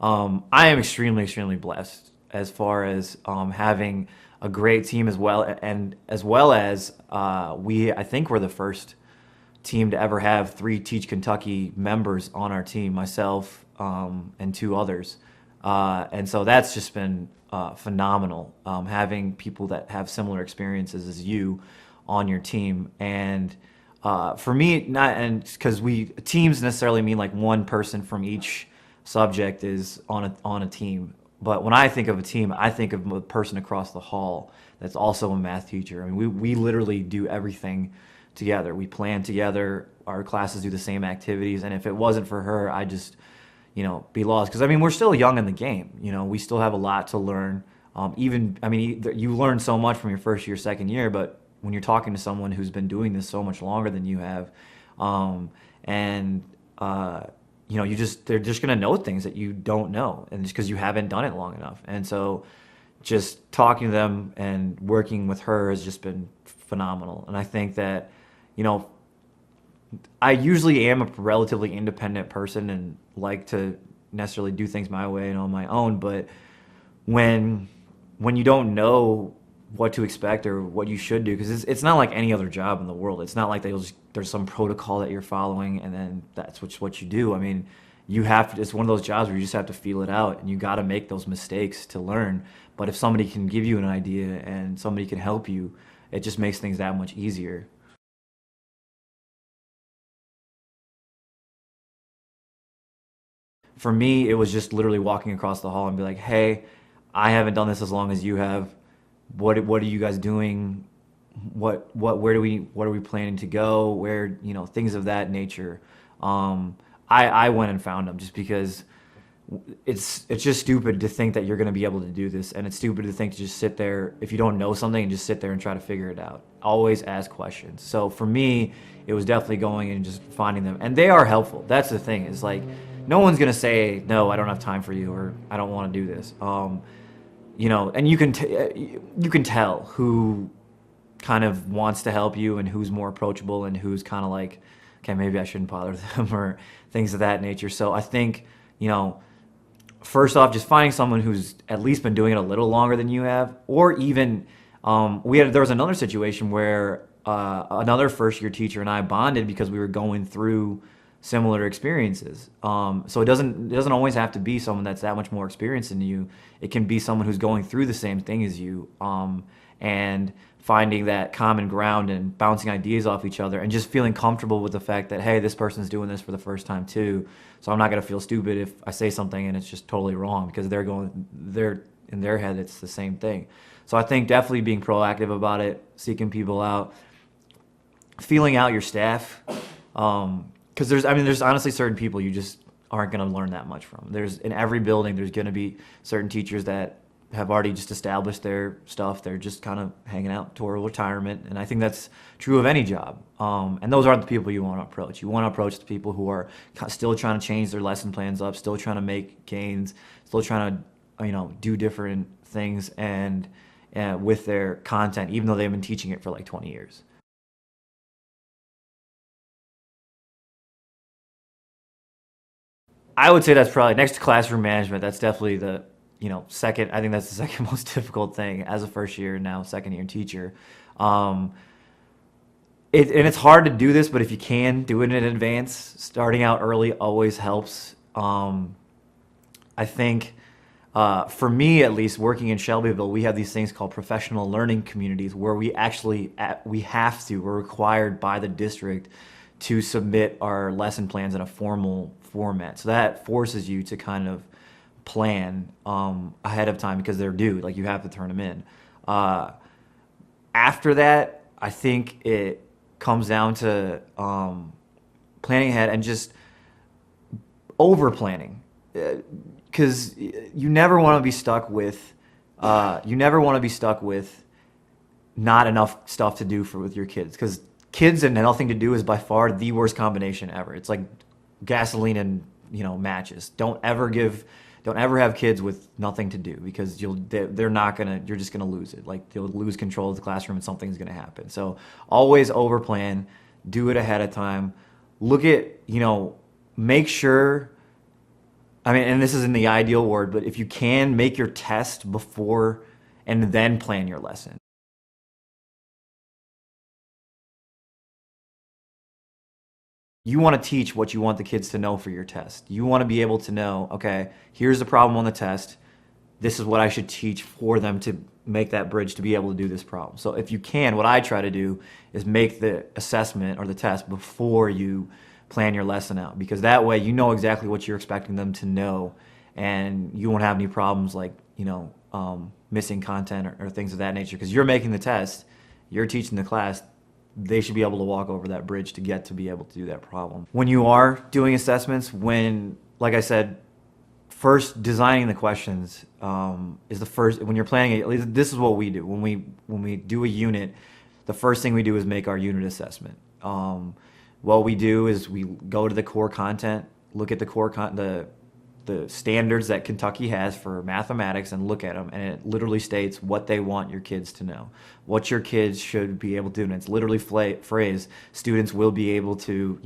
I am extremely, extremely blessed as far as having a great team as well, and as well as I think we're the first team to ever have three Teach Kentucky members on our team, myself and two others. And so that's just been phenomenal, having people that have similar experiences as you on your team. And for me, not and because we teams necessarily mean like one person from each subject is on a team. But when I think of a team, I think of a person across the hall that's also a math teacher. I mean, we literally do everything together. We plan together. Our classes do the same activities. And if it wasn't for her, I just, be lost. Because I mean, we're still young in the game. We still have a lot to learn. You learn so much from your first year, second year, but when you're talking to someone who's been doing this so much longer than you have, and they're just gonna know things that you don't know, and just because you haven't done it long enough. And so, just talking to them and working with her has just been phenomenal. And I think that, you know, I usually am a relatively independent person and like to necessarily do things my way and on my own. But when you don't know what to expect or what you should do, because it's not like any other job in the world. It's not like there's some protocol that you're following and then that's what you do. I mean, you have to. It's one of those jobs where you just have to feel it out, and you got to make those mistakes to learn. But if somebody can give you an idea and somebody can help you, it just makes things that much easier. For me, it was just literally walking across the hall and be like, "Hey, I haven't done this as long as you have. What are you guys doing? What are we planning to go? Where, things of that nature." I went and found them just because it's just stupid to think that you're going to be able to do this, and it's stupid to think to just sit there if you don't know something and just sit there and try to figure it out. Always ask questions. So for me, it was definitely going and just finding them, and they are helpful. That's the thing, is like no one's going to say no, I don't have time for you, or I don't want to do this. And you can tell who kind of wants to help you and who's more approachable and who's kind of like, okay, maybe I shouldn't bother them, or things of that nature. So I think, first off, just finding someone who's at least been doing it a little longer than you have, or even there was another situation where another first year teacher and I bonded because we were going through similar experiences. So it doesn't always have to be someone that's that much more experienced than you. It can be someone who's going through the same thing as you, and finding that common ground and bouncing ideas off each other and just feeling comfortable with the fact that, hey, this person's doing this for the first time too. So I'm not gonna feel stupid if I say something and it's just totally wrong, because they're in their head it's the same thing. So I think definitely being proactive about it, seeking people out, feeling out your staff. Because there's honestly certain people you just aren't going to learn that much from. There's in every building, there's going to be certain teachers that have already just established their stuff. They're just kind of hanging out toward retirement, and I think that's true of any job. And those aren't the people you want to approach. You want to approach the people who are still trying to change their lesson plans up, still trying to make gains, still trying to do different things and with their content, even though they've been teaching it for like 20 years. I would say that's probably next to classroom management. That's definitely the second. I think that's the second most difficult thing as a first year, now second year teacher. Um, and it's hard to do this, but if you can do it in advance, starting out early always helps. I think for me at least, working in Shelbyville, we have these things called professional learning communities where we're required by the district to submit our lesson plans in a formal format. So that forces you to kind of plan ahead of time because they're due. Like, you have to turn them in. Uh, After that, I think it comes down to planning ahead and just over planning, because you never want to be stuck with not enough stuff to do with your kids, because kids and nothing to do is by far the worst combination ever. It's like gasoline and matches. Don't ever have kids with nothing to do, because they're not gonna you're just gonna lose it. Like, you'll lose control of the classroom and something's gonna happen. So always over plan, do it ahead of time. Look at make sure I mean, and this isn't the ideal word, but if you can make your test before and then plan your lesson. You want to teach what you want the kids to know for your test. You want to be able to know, okay, here's the problem on the test. This is what I should teach for them to make that bridge to be able to do this problem. So if you can, what I try to do is make the assessment or the test before you plan your lesson out, because that way you know exactly what you're expecting them to know, and you won't have any problems like, missing content or things of that nature, because you're making the test, you're teaching the class. They should be able to walk over that bridge to get to be able to do that problem. When you are doing assessments, like I said, first designing the questions is the first. When you're planning it, at least this is what we do. When we do a unit, the first thing we do is make our unit assessment. What we do is we go to the core content, look at the standards that Kentucky has for mathematics, and look at them, and it literally states what they want your kids to know, what your kids should be able to do, and it's literally phrase students will be able to,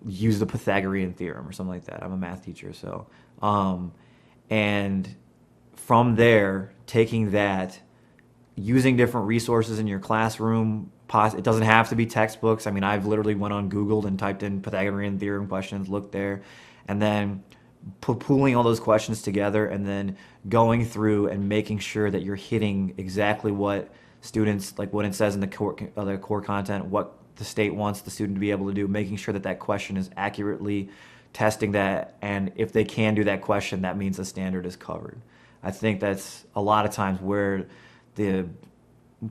use the Pythagorean theorem or something like that. I'm a math teacher, so and from there, taking that, using different resources in your classroom. It doesn't have to be textbooks. I mean, I've literally went on Google and typed in Pythagorean theorem questions, looked there, and then pooling all those questions together, and then going through and making sure that you're hitting exactly what students, like what it says in the core content, what the state wants the student to be able to do, making sure that that question is accurately testing that, and if they can do that question, that means the standard is covered. I think that's a lot of times where the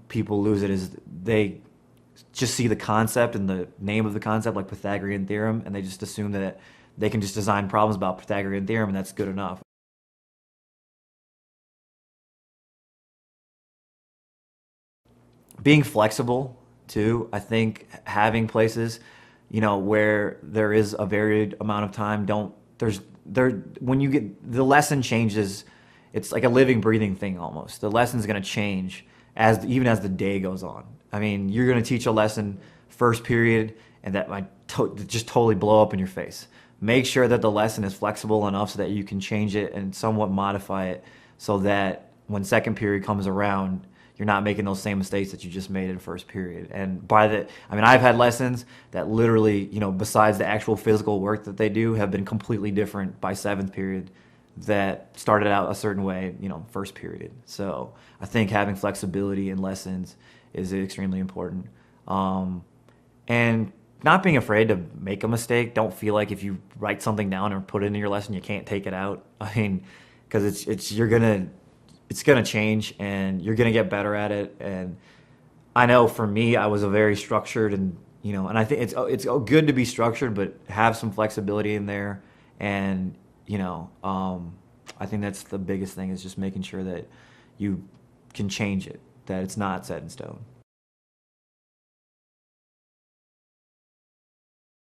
people lose it, is they just see the concept and the name of the concept, like Pythagorean theorem, and they just assume that they can just design problems about Pythagorean theorem and that's good enough. Being flexible too, I think having places, where there is a varied amount of time, when you get, the lesson changes, it's like a living, breathing thing almost. The lesson's gonna change even as the day goes on. I mean, you're gonna teach a lesson first period, and that might just totally blow up in your face. Make sure that the lesson is flexible enough so that you can change it and somewhat modify it, so that when second period comes around, you're not making those same mistakes that you just made in first period. And I've had lessons that literally, besides the actual physical work that they do, have been completely different by seventh period that started out a certain way, first period. So I think having flexibility in lessons is extremely important. And not being afraid to make a mistake. Don't feel like if you write something down or put it in your lesson, you can't take it out. I mean, because it's gonna change, and you're gonna get better at it. And I know for me, I was a very structured, and and I think it's good to be structured, but have some flexibility in there. And I think that's the biggest thing, is just making sure that you can change it, that it's not set in stone.